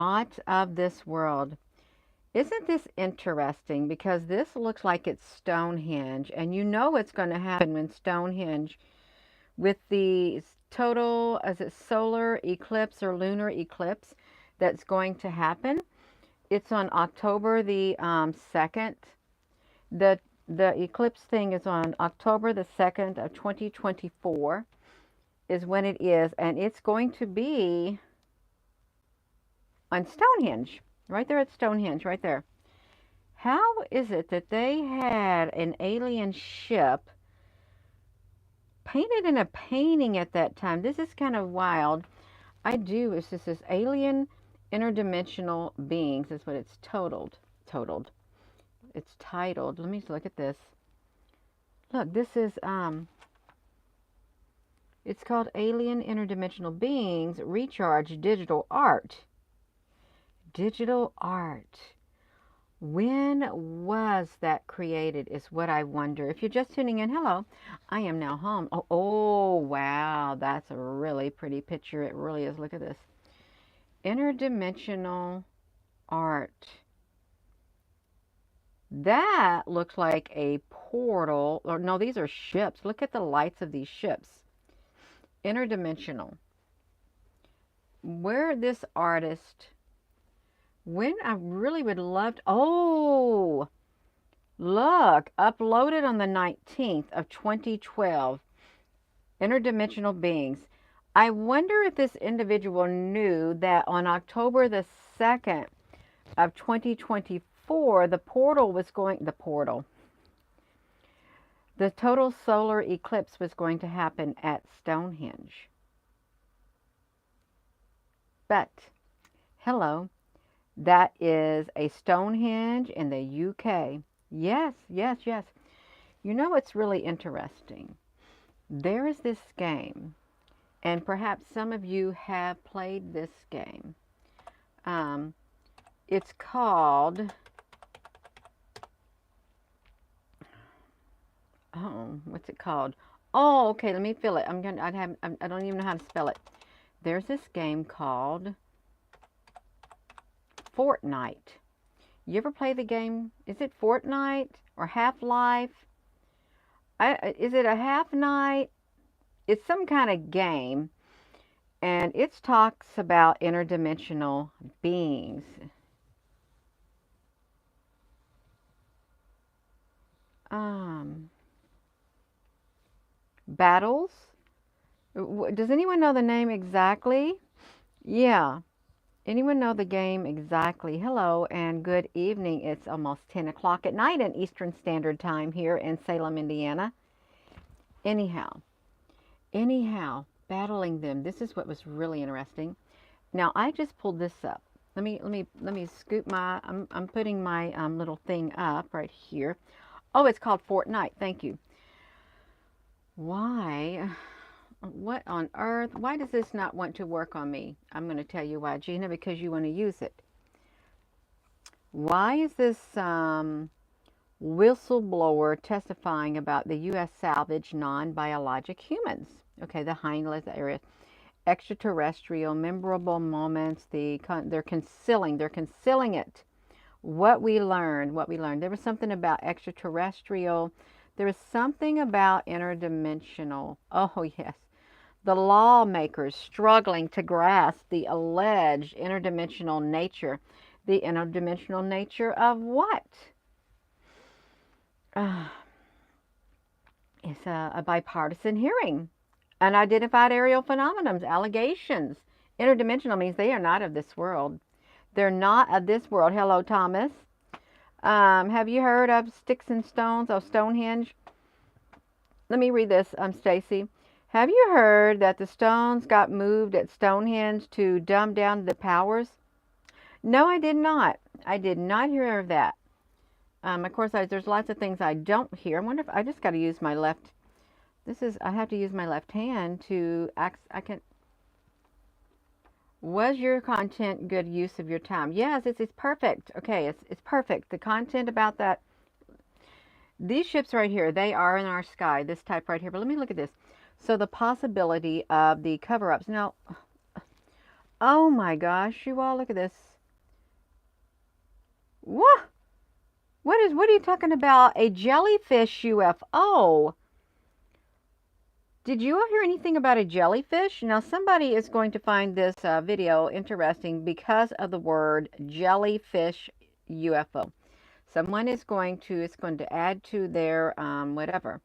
Not of this world. Isn't this interesting? Because this looks like it's Stonehenge, and you know what's going to happen when Stonehenge, with the total, as it solar eclipse or lunar eclipse that's going to happen. It's on October the 2nd. The the eclipse thing is on October the 2nd of 2024 is when it is, and it's going to be on Stonehenge, right there at Stonehenge, right there. How is it that they had an alien ship painted in a painting at that time? This is kind of wild. It's just this alien interdimensional beings is what it's totaled. It's titled. Let me look at this. Look, this is it's called Alien Interdimensional Beings Recharge Digital Art. Digital art. When was that created is what I wonder. If you're just tuning in, hello. I am now home. Oh, wow. That's a really pretty picture. It really is. Look at this. Interdimensional art. That looks like a portal. Or no, these are ships. Look at the lights of these ships. Interdimensional. Where this artist, when I really would love to, oh, look, uploaded on the 19th of 2012, Interdimensional Beings. I wonder if this individual knew that on October the 2nd of 2024, the total solar eclipse was going to happen at Stonehenge. But, hello, that is a Stonehenge in the UK. Yes, yes, yes. You know what's really interesting? There is this game, and perhaps some of you have played this game. Um, it's called, what's it called? Oh, okay, let me fill it. I don't even know how to spell it. There's this game called Fortnite. You ever play the game? Is it Fortnite or Half-Life? Is it a half night? It's some kind of game, and it talks about interdimensional beings. Um, Battles. Does anyone know the name exactly? Yeah. Anyone know the game exactly? Hello and good evening. It's almost 10 o'clock at night in Eastern Standard Time here in Salem, Indiana. Anyhow, battling them. This is what was really interesting. Now I just pulled this up. Let me scoop my. I'm putting my little thing up right here. Oh, it's called Fortnite. Thank you. Why? What on earth? Why does this not want to work on me? I'm going to tell you why, Gina, because you want to use it. Why is this whistleblower testifying about the U.S. salvage non-biologic humans? Okay, the Heinlein area, extraterrestrial, memorable moments. They're concealing it. What we learned. There was something about extraterrestrial. There was something about interdimensional. Oh yes, the lawmakers struggling to grasp the alleged interdimensional nature. The interdimensional nature of what? Uh, it's a bipartisan hearing. Unidentified aerial phenomena, allegations. Interdimensional means they are not of this world. They're not of this world. Hello, Thomas. Have you heard of Sticks and Stones? Oh, Stonehenge. Let me read this, Stacy. Have you heard that the stones got moved at Stonehenge to dumb down the powers? No, I did not. I did not hear of that. Of course, there's lots of things I don't hear. I wonder if I just got to use my left. I have to use my left hand to, I can, was your content good use of your time? Yes, it's perfect. Okay, it's perfect. The content about that, these ships right here, they are in our sky, this type right here. But let me look at this. So the possibility of the cover-ups. Now, oh my gosh, you all, look at this. What? What are you talking about? A jellyfish UFO? Did you hear anything about a jellyfish? Now, somebody is going to find this video interesting because of the word jellyfish UFO. Someone is going to, it's going to add to their whatever.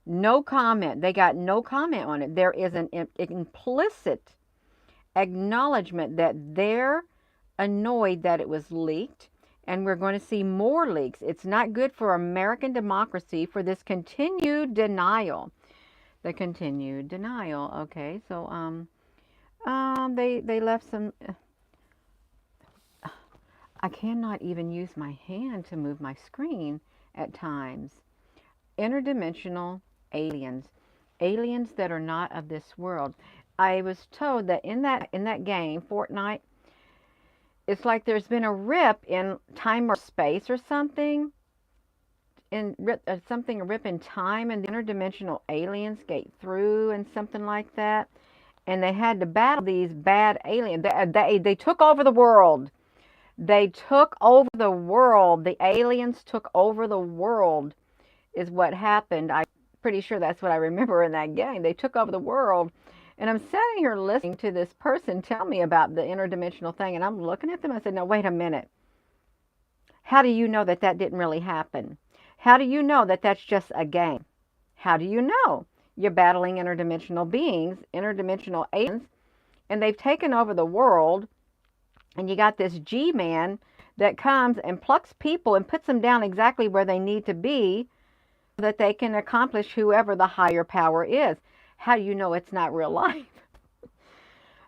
No comment. They got no comment on it. There is an implicit acknowledgement that they're annoyed that it was leaked, and we're going to see more leaks. It's not good for American democracy for this continued denial. The continued denial. Okay, so they left some. I cannot even use my hand to move my screen at times. Interdimensional aliens, aliens that are not of this world. I was told that in that game, Fortnite, it's like there's been a rip in time or space or something, in a rip in time, and the interdimensional aliens get through and something like that, and they had to battle these bad aliens. They took over the world. They took over the world. The aliens took over the world, is what happened. I'm pretty sure that's what I remember in that game. They took over the world. And I'm sitting here listening to this person tell me about the interdimensional thing, and I'm looking at them. I said, no, wait a minute. How do you know that that didn't really happen? How do you know that that's just a game? How do you know? You're battling interdimensional beings, interdimensional aliens, and they've taken over the world, and you got this G-man that comes and plucks people and puts them down exactly where they need to be so that they can accomplish whoever the higher power is. How do you know it's not real life?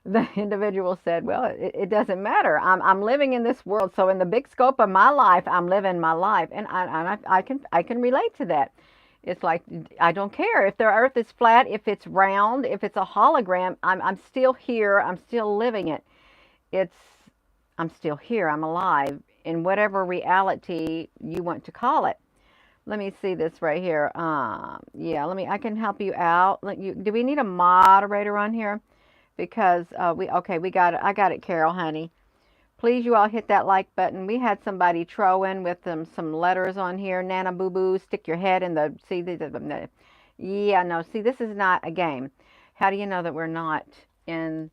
The individual said, well, it doesn't matter. I'm living in this world. So in the big scope of my life, I'm living my life. And I can relate to that. It's like, I don't care if the earth is flat, if it's round, if it's a hologram, I'm still here. I'm still living it. I'm still here. I'm alive in whatever reality you want to call it. Let me see this right here. Yeah, I can help you out. Do we need a moderator on here? Because we got it. I got it, Carol, honey. Please, you all hit that like button. We had somebody throw in with some letters on here. Nana Boo Boo, stick your head in the, see, yeah, no, see, this is not a game. How do you know that we're not in,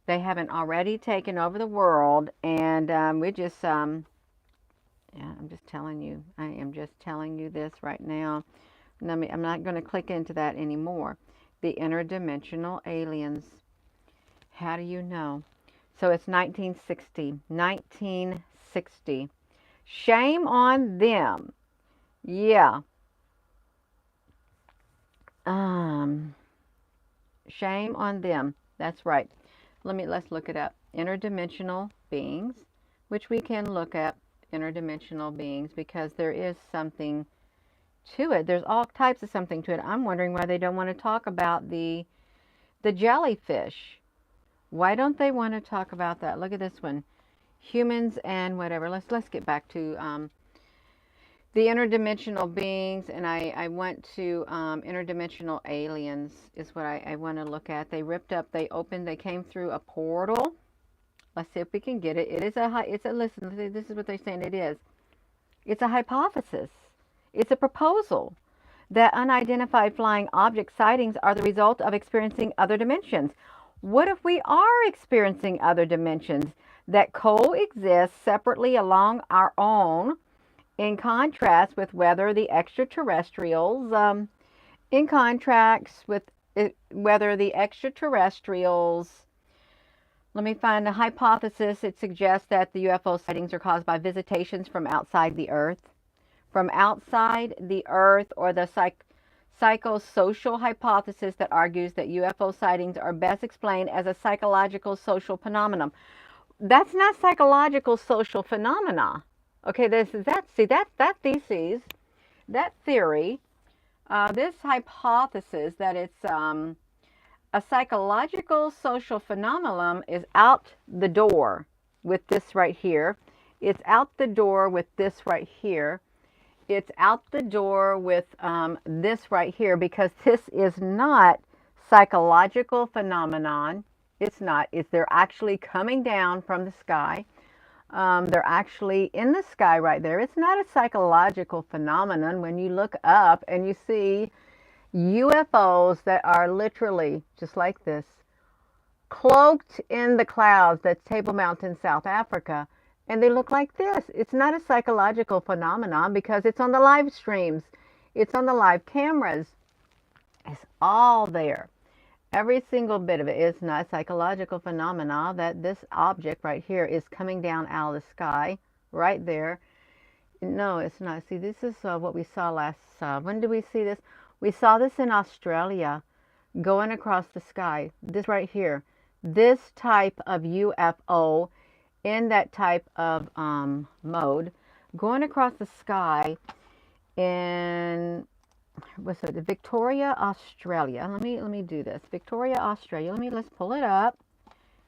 they haven't already taken over the world, and we just, yeah, I'm just telling you. I am just telling you this right now. I'm not going to click into that anymore. The interdimensional aliens. How do you know? So it's 1960. 1960. Shame on them. Yeah. Shame on them. That's right. Let's look it up. Interdimensional beings, which we can look at. Interdimensional beings, because there is something to it. There's all types of something to it. I'm wondering why they don't want to talk about the jellyfish. Why don't they want to talk about that? Look at this one. Humans and whatever. Let's get back to the interdimensional beings, and I went to interdimensional aliens is what I want to look at. They ripped up, they opened, they came through a portal. Let's see if we can get it. Listen, this is what they're saying it is. It's a hypothesis. It's a proposal that unidentified flying object sightings are the result of experiencing other dimensions. What if we are experiencing other dimensions that coexist separately along our own, in contrast with whether the extraterrestrials, let me find a hypothesis. It suggests that the UFO sightings are caused by visitations from outside the Earth. From outside the Earth, or the psychosocial hypothesis that argues that UFO sightings are best explained as a psychological social phenomenon. That's not psychological social phenomena. Okay, that thesis, that theory, this hypothesis that it's a psychological social phenomenon is out the door with this right here. It's out the door with this right here. It's out the door with this right here, because this is not psychological phenomenon. It's not. They're actually coming down from the sky. They're actually in the sky right there. It's not a psychological phenomenon when you look up and you see UFOs that are literally just like this, cloaked in the clouds. That's Table Mountain, South Africa. And they look like this. It's not a psychological phenomenon because it's on the live streams. It's on the live cameras. It's all there. Every single bit of it is not a psychological phenomena that this object right here is coming down out of the sky right there. No, it's not. See, this is what we saw last, when did we see this? We saw this in Australia going across the sky. This right here. This type of UFO in that type of mode going across the sky in, what's it, Victoria, Australia. Let me do this. Victoria, Australia. Let's pull it up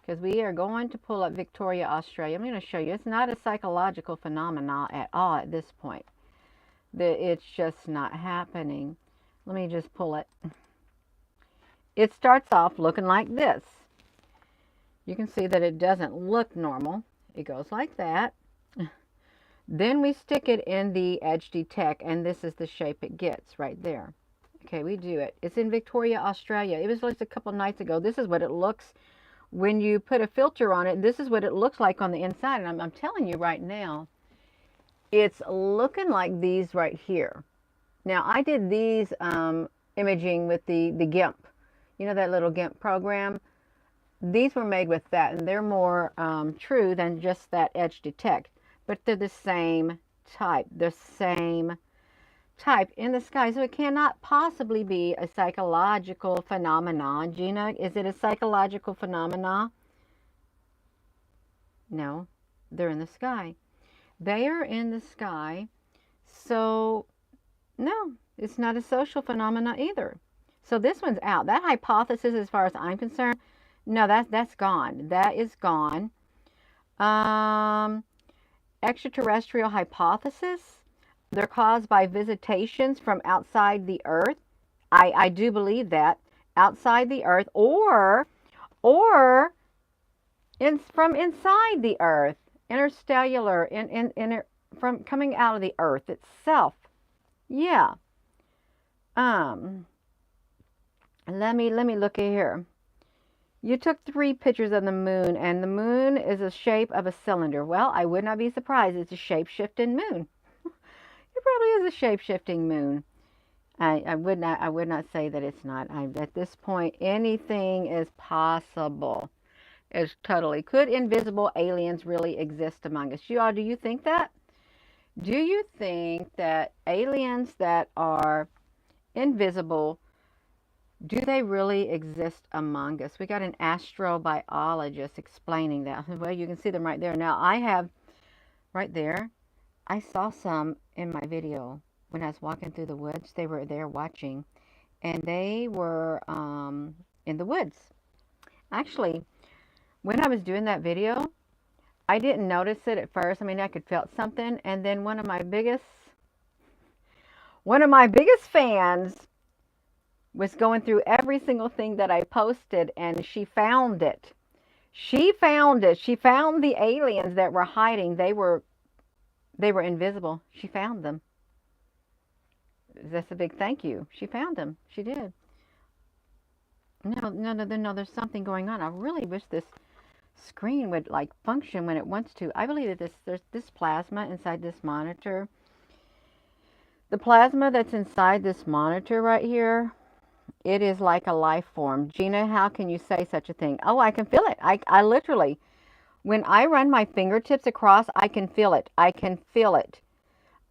because we are going to pull up Victoria, Australia. I'm going to show you. It's not a psychological phenomenon at all at this point. It's just not happening. Let me just pull it. It starts off looking like this. You can see that it doesn't look normal. It goes like that. Then we stick it in the Edge Detect, and this is the shape it gets right there. Okay, we do it. It's in Victoria, Australia. It was just a couple nights ago. This is what it looks when you put a filter on it. This is what it looks like on the inside. And I'm telling you right now, it's looking like these right here. Now, I did these imaging with the GIMP. You know that little GIMP program? These were made with that, and they're more true than just that Edge Detect. But they're the same type. The same type in the sky. So it cannot possibly be a psychological phenomenon. Gina, is it a psychological phenomenon? No, they're in the sky. They are in the sky. So, no, it's not a social phenomenon either. So this one's out. That hypothesis, as far as I'm concerned, no, that's gone. That is gone. Extraterrestrial hypothesis. They're caused by visitations from outside the Earth. I do believe that. Outside the Earth or from inside the Earth. Interstellar, from coming out of the Earth itself. Yeah. Let me look at here. You took 3 pictures of the moon, and the moon is the shape of a cylinder. Well, I would not be surprised. It's a shape-shifting moon. It probably is a shape-shifting moon. I would not say that it's not. At this point, anything is possible. It's totally. Could invisible aliens really exist among us? Do you think that? Do you think that aliens that are invisible, do they really exist among us? We got an astrobiologist explaining that. Well, you can see them right there. Now, I have right there, I saw some in my video when I was walking through the woods. They were there watching, and they were in the woods. Actually, when I was doing that video, I didn't notice it at first. I mean, I could feel something, and then one of my biggest fans was going through every single thing that I posted, and she found it. She found it. She found the aliens that were hiding. They were invisible. She found them. That's a big thank you. She found them. She did. No, there's something going on. I really wish this screen would like function when it wants to. I believe that there's this plasma inside this monitor. The plasma that's inside this monitor right here, it is like a life form. Gina, how can you say such a thing? Oh, I can feel it. I literally, when I run my fingertips across, I can feel it. I can feel it.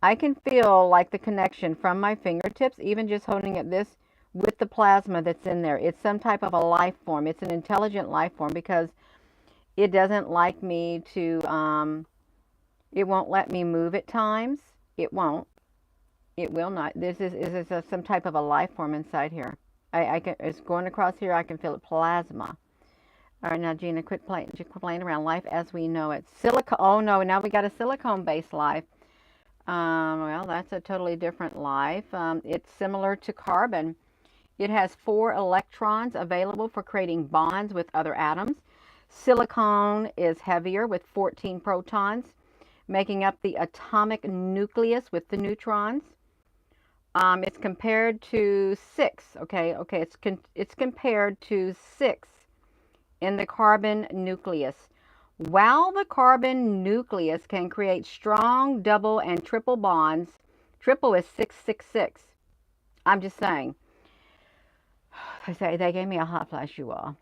I can feel like the connection from my fingertips, even just holding it this, with the plasma that's in there. It's some type of a life form. It's an intelligent life form because it doesn't like me to, it won't let me move at times. It won't. It will not. This is some type of a life form inside here. It's going across here. I can feel it. Plasma. All right, now Gina, quit playing around. Life as we know it. Silicone. Oh no, now we got a silicone-based life. Well, that's a totally different life. It's similar to carbon. It has 4 electrons available for creating bonds with other atoms. Silicon is heavier with 14 protons, making up the atomic nucleus with the neutrons. It's compared to 6, okay, it's compared to 6 in the carbon nucleus. While the carbon nucleus can create strong double and triple bonds, triple is 666. I'm just saying. They gave me a hot flash, you all.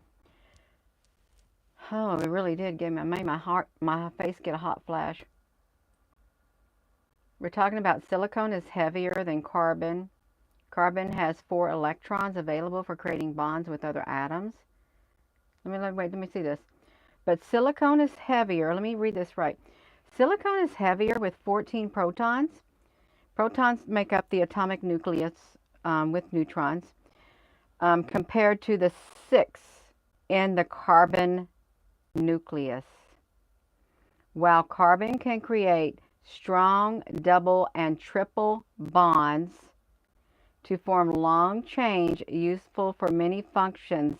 Oh, it really did made my face get a hot flash. We're talking about silicon is heavier than carbon. Carbon has 4 electrons available for creating bonds with other atoms. Let me see this. But silicon is heavier. Let me read this right. Silicon is heavier with 14 protons. Protons make up the atomic nucleus with neutrons, compared to the 6 in the carbon nucleus. While carbon can create strong double and triple bonds to form long chains useful for many functions,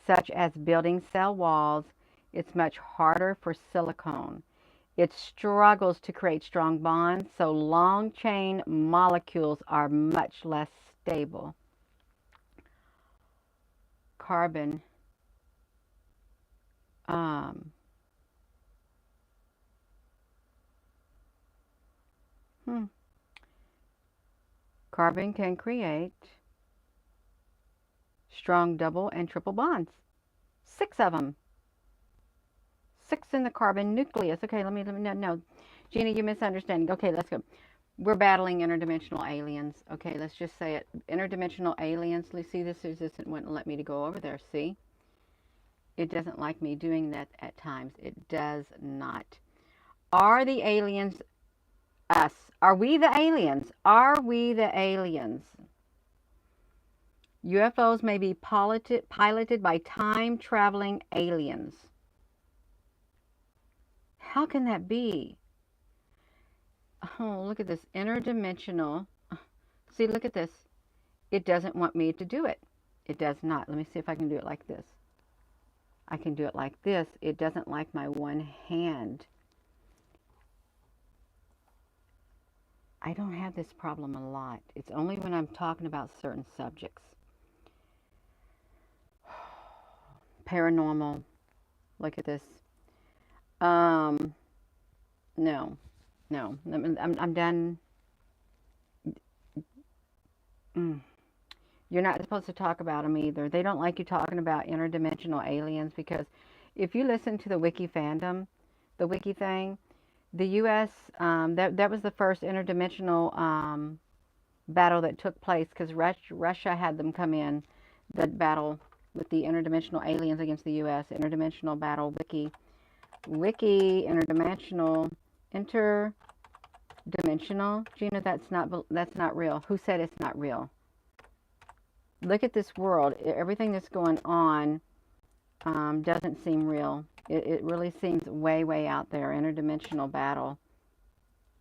such as building cell walls, it's much harder for silicon. It struggles to create strong bonds, so long chain molecules are much less stable. Carbon. Carbon can create strong double and triple bonds. 6 of them. 6 in the carbon nucleus. Okay, let me no. Gina, you're misunderstanding. Okay, let's go. We're battling interdimensional aliens. Okay, let's just say it. Interdimensional aliens. Let's see, this wouldn't let me to go over there. See? It doesn't like me doing that at times. It does not. Are the aliens us? Are we the aliens? Are we the aliens? UFOs may be piloted by time-traveling aliens. How can that be? Oh, look at this. Interdimensional. See, look at this. It doesn't want me to do it. It does not. Let me see if I can do it like this. I can do it like this. It doesn't like my one hand. I don't have this problem a lot. It's only when I'm talking about certain subjects. Paranormal. Look at this. No. I'm done. You're not supposed to talk about them either. They don't like you talking about interdimensional aliens because if you listen to the Wiki fandom, the Wiki thing, the U.S., that was the first interdimensional battle that took place because Russia had them come in, the battle with the interdimensional aliens against the U.S., interdimensional battle, Wiki, interdimensional, Gina, that's not real. Who said it's not real? Look at this world. Everything that's going on doesn't seem real. It really seems way, way out there. Interdimensional battle.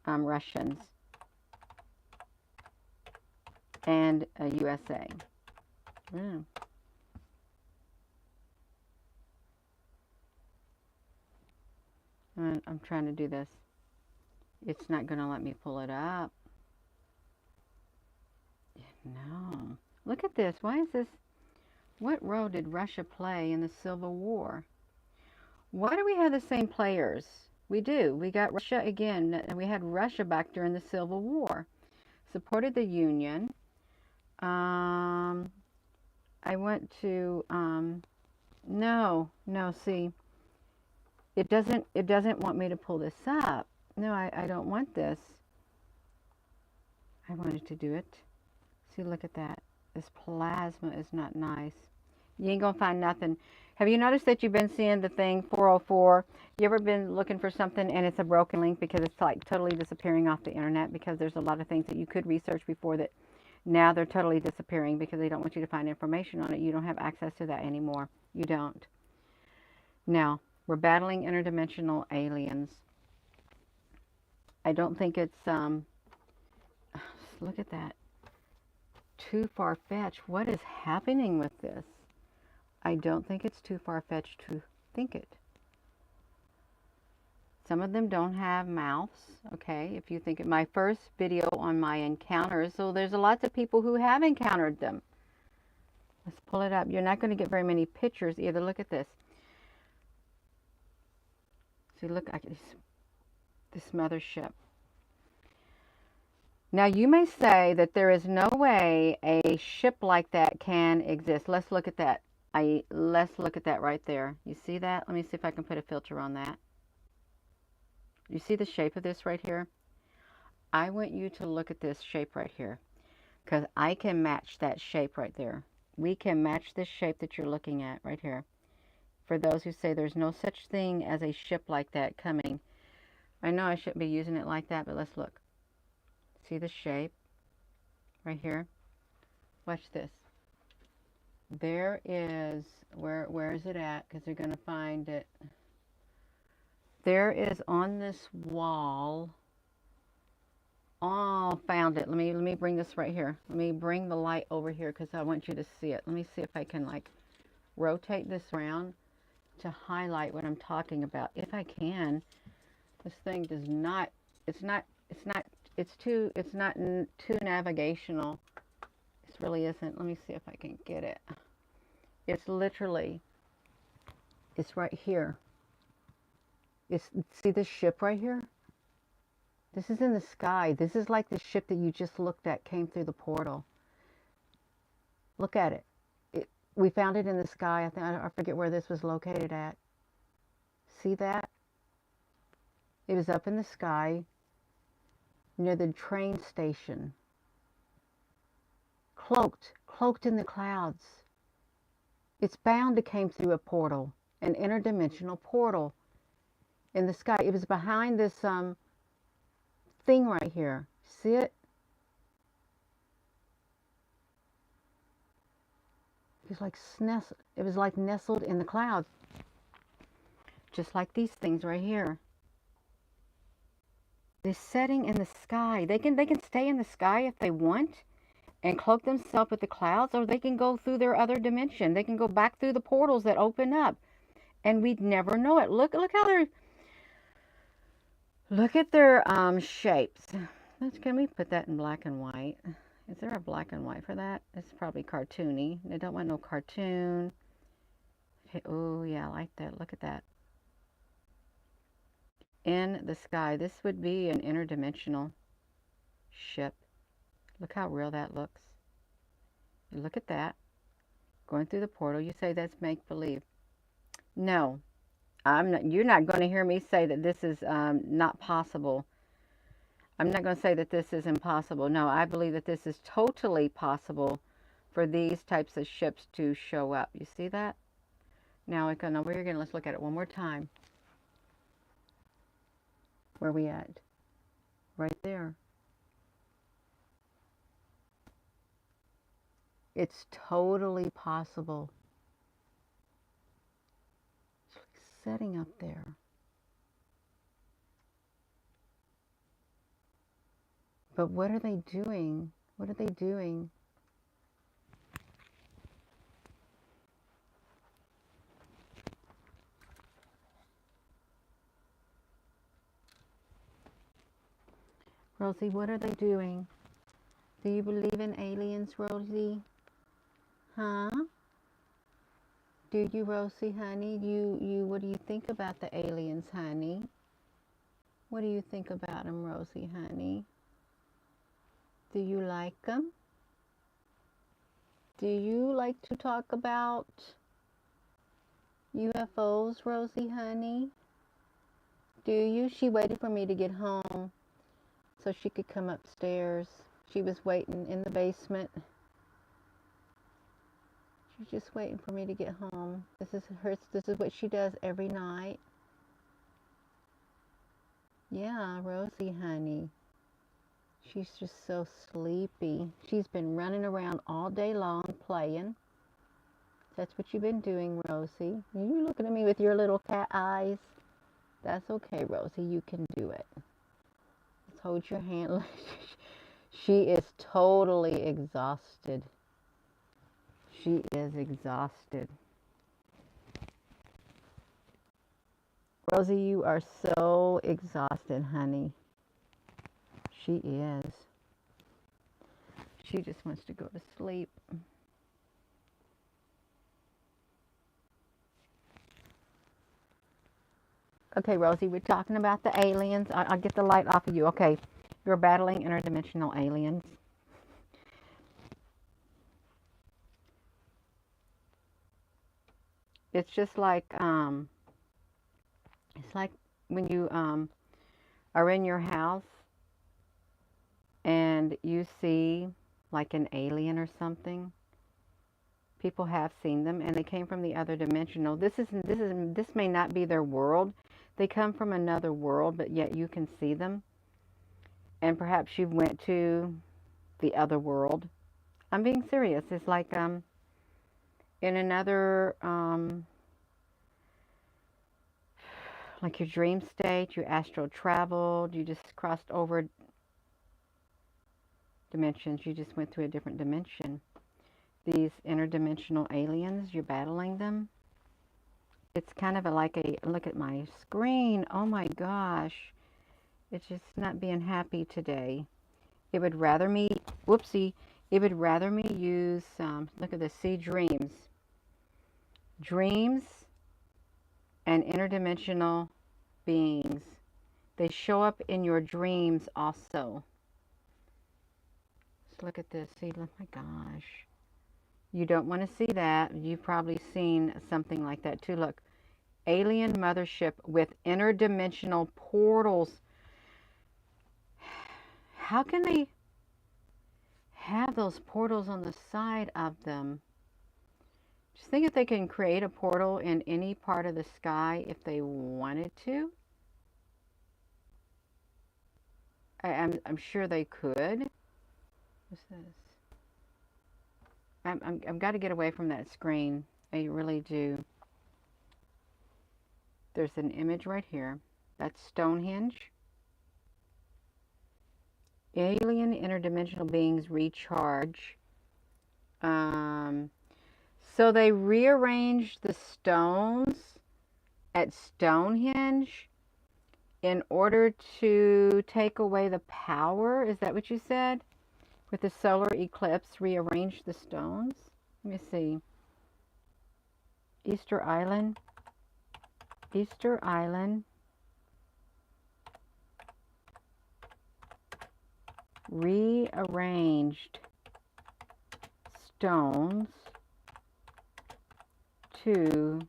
Russians. And USA. Yeah. I'm trying to do this. It's not going to let me pull it up. No. Look at this. Why is this? What role did Russia play in the Civil War? Why do we have the same players? We do. We got Russia again. We had Russia back during the Civil War. Supported the Union. I went to, no, see, it doesn't want me to pull this up. No, I don't want this. I wanted to do it. See, look at that. This plasma is not nice. You ain't gonna find nothing. Have you noticed that you've been seeing the thing 404? You ever been looking for something and it's a broken link because it's like totally disappearing off the internet because there's a lot of things that you could research before that now they're totally disappearing because they don't want you to find information on it. You don't have access to that anymore. You don't. Now, we're battling interdimensional aliens. I don't think it's, look at that. Too far-fetched. What is happening with this? I don't think it's too far-fetched to Think it. Some of them don't have mouths, okay? If you think of my first video on my encounters, so there's lots of people who have encountered them. Let's pull it up. You're not going to get very many pictures either. Look at this. See, look at this mothership. Now, you may say that there is no way a ship like that can exist. Let's look at that. Let's look at that right there. You see that? Let me see if I can put a filter on that. You see the shape of this right here? I want you to look at this shape right here, because I can match that shape right there. We can match this shape that you're looking at right here. For those who say there's no such thing as a ship like that coming. I know I shouldn't be using it like that, but let's look. See the shape right here? Watch this. There is, where is it at? Because they're going to find it. There is on this wall. Oh, found it. Let me bring this right here. Let me bring the light over here because I want you to see it. Let me see if I can like rotate this around to highlight what I'm talking about. If I can. This thing does not, it's not too navigational. This really isn't. Let me see if I can get it. It's literally, it's right here. See this ship right here? This is in the sky. This is like the ship that you just looked at came through the portal. Look at it. We found it in the sky. I forget where this was located at. See that? It was up in the sky near the train station. Cloaked in the clouds. It's bound to came through a portal, an interdimensional portal in the sky. It was behind this thing right here. See it? It was like nestled in the clouds. Just like these things right here. They're setting in the sky. They can stay in the sky if they want and cloak themselves with the clouds, or they can go through their other dimension. They can go back through the portals that open up, and we'd never know it. Look how they're. Look at their shapes. Can we put that in black and white? Is there a black and white for that? It's probably cartoony. They don't want no cartoon. Okay. Oh yeah, I like that. Look at that. In the sky. This would be an interdimensional ship. Look how real that looks. You look at that. Going through the portal. You say that's make-believe. No. You're not going to hear me say that this is not possible. I'm not going to say that this is impossible. No, I believe that this is totally possible for these types of ships to show up. You see that? Now, let's look at it one more time. Where are we at? Right there. It's totally possible. It's like setting up there. But what are they doing? What are they doing? Rosie, what are they doing? Do you believe in aliens, Rosie? Huh? Do you, Rosie, honey? What do you think about the aliens, honey? What do you think about them, Rosie, honey? Do you like them? Do you like to talk about UFOs, Rosie, honey? Do you? She waited for me to get home so she could come upstairs. She was waiting in the basement. She's just waiting for me to get home. This is what she does every night. Yeah, Rosie, honey. She's just so sleepy. She's been running around all day long playing. That's what you've been doing, Rosie. You looking at me with your little cat eyes. That's okay, Rosie. You can do it. Let's hold your hand. She is totally exhausted. She is exhausted. Rosie, you are so exhausted, honey. She is. She just wants to go to sleep. Okay, Rosie, we're talking about the aliens. I'll get the light off of you. Okay, you're battling interdimensional aliens. It's just like it's like when you are in your house and you see like an alien or something. People have seen them, and they came from the other dimensional. This may not be their world. They come from another world, but yet you can see them. And perhaps you went to the other world. I'm being serious. It's in another like your dream state, you astral traveled, you just crossed over dimensions, you just went to a different dimension. These interdimensional aliens, you're battling them. It's kind of like a look at my screen. Oh my gosh. It's just not being happy today. It would rather me, whoopsie, it would rather me use, look at this, see dreams. Dreams and interdimensional beings. They show up in your dreams also. Let's look at this. See, oh my gosh. You don't want to see that. You've probably seen something like that too. Look, alien mothership with interdimensional portals. How can they have those portals on the side of them? Just think if they can create a portal in any part of the sky if they wanted to. I'm sure they could. What's this? I've got to get away from that screen. I really do. There's an image right here. That's Stonehenge. Alien interdimensional beings recharge. So they rearranged the stones at Stonehenge in order to take away the power. Is that what you said? With the solar eclipse, rearrange the stones? Let me see. Easter Island. Easter Island. Rearranged stones to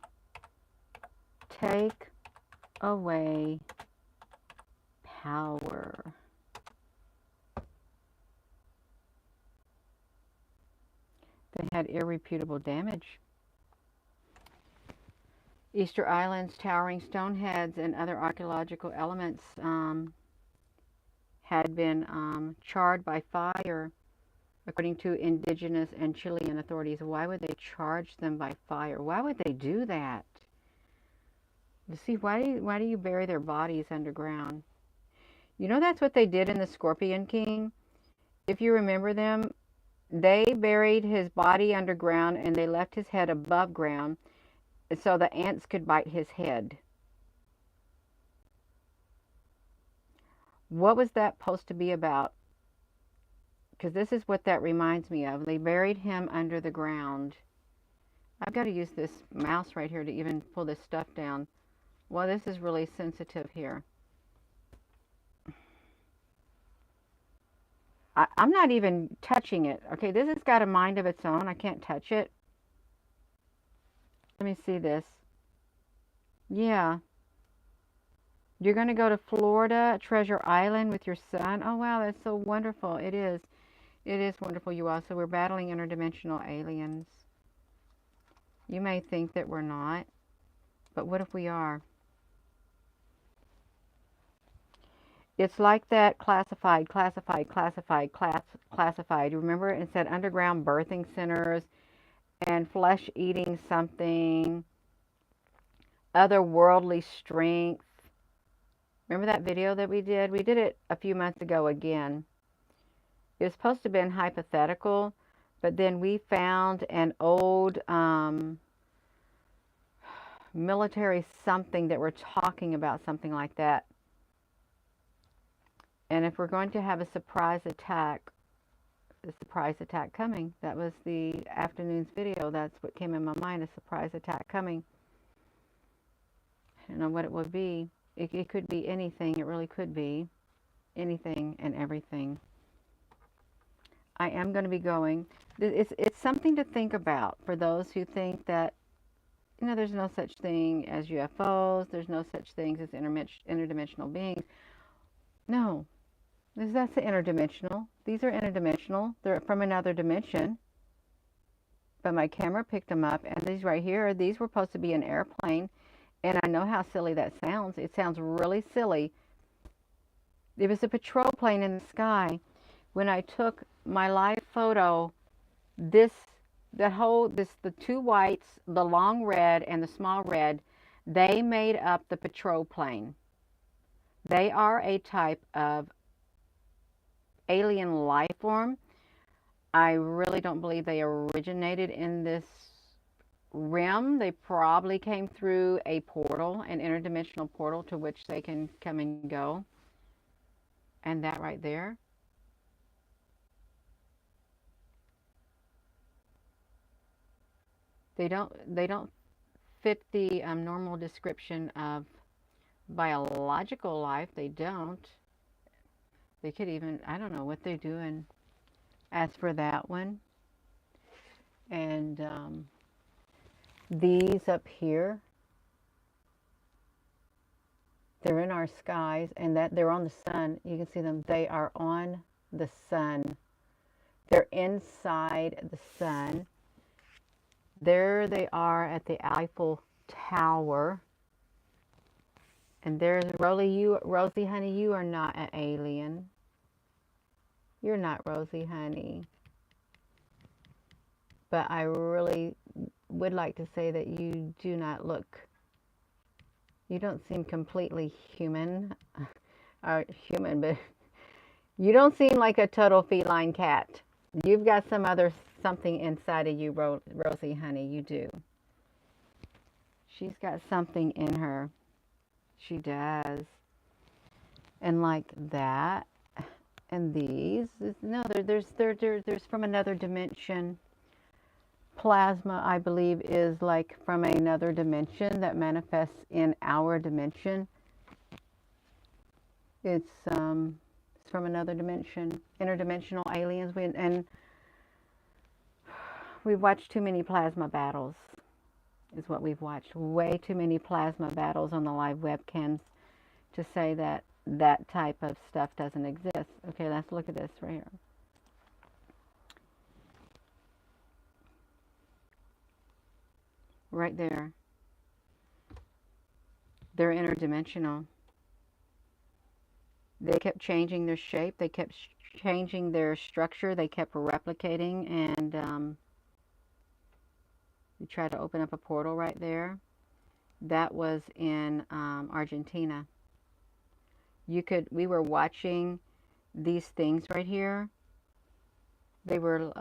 take away power. They had irreputable damage. Easter Island's towering stone heads and other archaeological elements had been charred by fire, according to indigenous and Chilean authorities. Why would they charge them by fire? Why would they do that? You see, why do you bury their bodies underground? You know that's what they did in the Scorpion King? If you remember them, they buried his body underground and they left his head above ground so the ants could bite his head. What was that supposed to be about? Because this is what that reminds me of. They buried him under the ground. I've got to use this mouse right here to even pull this stuff down. Well, this is really sensitive here. I'm not even touching it. Okay, this has got a mind of its own. I can't touch it. Let me see this. Yeah. You're going to go to Florida, Treasure Island with your son. Oh, wow, that's so wonderful. It is. It is wonderful, you all. So we're battling interdimensional aliens. You may think that we're not, but what if we are? It's like that classified. Remember it said underground birthing centers and flesh eating something, otherworldly strength. Remember that video that we did? We did it a few months ago again. It was supposed to have been hypothetical, but then we found an old military something that we're talking about something like that. And if we're going to have a surprise attack coming. That was the afternoon's video. That's what came in my mind, a surprise attack coming. I don't know what it would be. It could be anything. It really could be anything and everything. I am going to be going. It's something to think about for those who think that, there's no such thing as UFOs. There's no such things as interdimensional beings. No, that's the interdimensional. These are interdimensional. They're from another dimension. But my camera picked them up, and these right here, these were supposed to be an airplane. And I know how silly that sounds. It sounds really silly. It was a patrol plane in the sky. When I took my live photo, the two whites, the long red and the small red, they made up the patrol plane. They are a type of alien life form. I really don't believe they originated in this realm. They probably came through a portal, an interdimensional portal to which they can come and go. And that right there. They don't fit the normal description of biological life. They don't. They could even, I don't know what they're doing as for that one. And these up here, they're in our skies, and that they're on the sun. You can see them. They are on the sun. They're inside the sun. There they are at the Eiffel Tower. And there's Rosie, honey, you are not an alien. You're not Rosie, honey. But I really would like to say that you do not look, you don't seem completely human. Or human, but you don't seem like a total feline cat. You've got something inside of you, Rosie, honey. You do. She's got something in her. She does. And like that. And these. No, there's from another dimension. Plasma, I believe, is like from another dimension that manifests in our dimension. It's from another dimension. Interdimensional aliens. And we've watched too many plasma battles, is what we've watched. Way too many plasma battles on the live webcams to say that that type of stuff doesn't exist. Okay, let's look at this right here. Right there. They're interdimensional. They kept changing their shape. They kept changing their structure. They kept replicating, and we tried to open up a portal right there. That was in Argentina. We were watching these things right here. They were,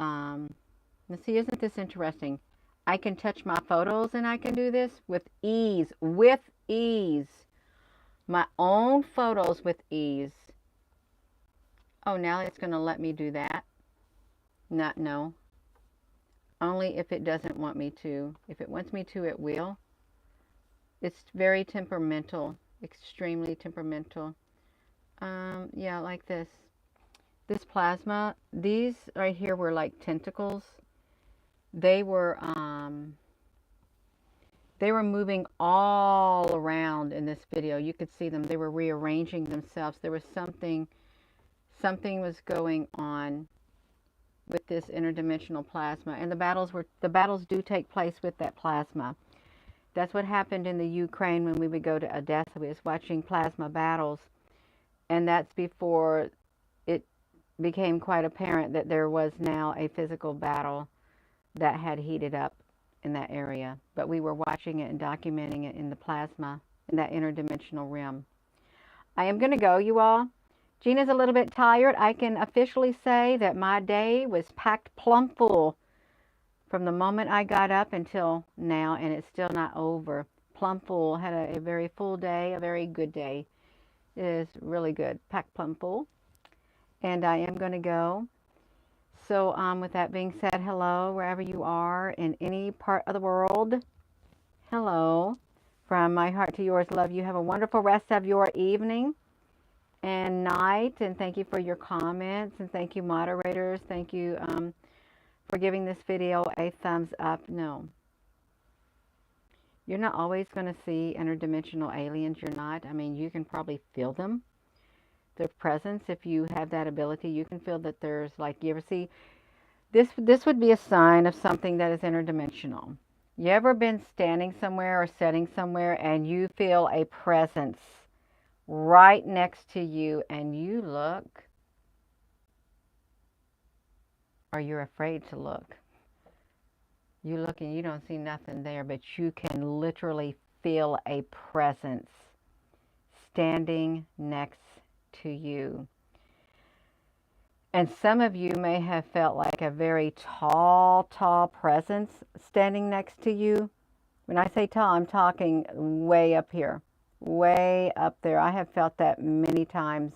let's see, isn't this interesting? I can touch my photos and I can do this with ease. With ease. My own photos with ease. Oh, now it's going to let me do that. No. Only if it doesn't want me to. If it wants me to, it will. It's very temperamental. Extremely temperamental. Yeah, like this. This plasma, these right here were like tentacles. They were moving all around in this video. You could see them. They were rearranging themselves. There was something was going on with this interdimensional plasma. And the battles do take place with that plasma. That's what happened in the Ukraine when we would go to Odessa. We was watching plasma battles. And that's before it became quite apparent that there was now a physical battle that had heated up in that area. But we were watching it and documenting it in the plasma, in that interdimensional realm. I am going to go, you all. Gina's a little bit tired. I can officially say that my day was packed plumb full from the moment I got up until now, and it's still not over. plumb full. Had a very full day, a very good day. It is really good, packed plumb full. And I am going to go. So with that being said, hello, wherever you are in any part of the world. Hello. From my heart to yours, love you. Have a wonderful rest of your evening and night. And thank you for your comments. And thank you, moderators. Thank you for giving this video a thumbs up. No. You're not always going to see interdimensional aliens. You're not. I mean, you can probably feel them. Their presence, if you have that ability, you can feel that there's, like, you ever see, this would be a sign of something that is interdimensional. You ever been standing somewhere or sitting somewhere and you feel a presence right next to you and you look, or you're afraid to look? You look and you don't see nothing there, but you can literally feel a presence standing next to you. And some of you may have felt like a very tall presence standing next to you. When I say tall, I'm talking way up here, way up there. I have felt that many times.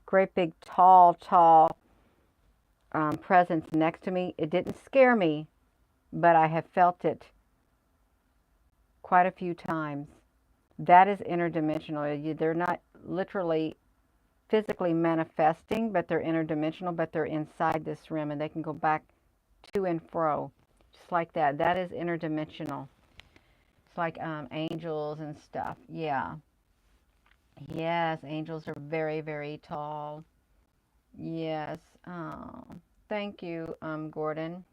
Great big tall presence next to me. It didn't scare me, but I have felt it quite a few times. That is interdimensional. They're not literally physically manifesting, but they're interdimensional, but they're inside this rim and they can go back to and fro just like that. That is interdimensional. It's like angels and stuff. Yeah. Yes, angels are very, very tall. Yes. Oh, thank you, Gordon.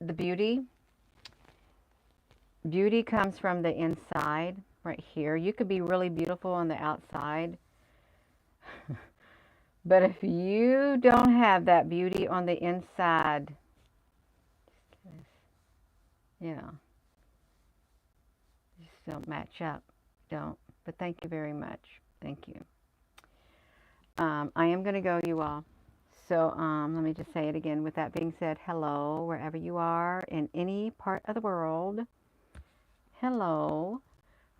The beauty comes from the inside right here. You could be really beautiful on the outside, but if you don't have that beauty on the inside, yeah, just don't match up. Don't. But thank you very much. Thank you. I am going to go, you all. So let me just say it again. With that being said, hello, wherever you are in any part of the world. Hello.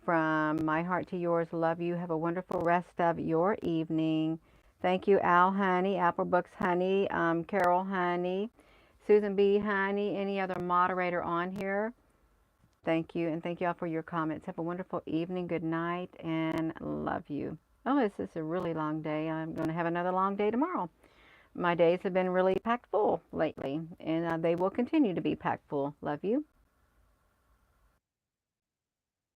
From my heart to yours, love you. Have a wonderful rest of your evening. Thank you, Al Honey, Apple Books Honey, Carol Honey, Susan B. Honey, any other moderator on here. Thank you, and thank you all for your comments. Have a wonderful evening, good night, and love you. Oh, this is a really long day. I'm going to have another long day tomorrow. My days have been really packed full lately, and they will continue to be packed full. Love you.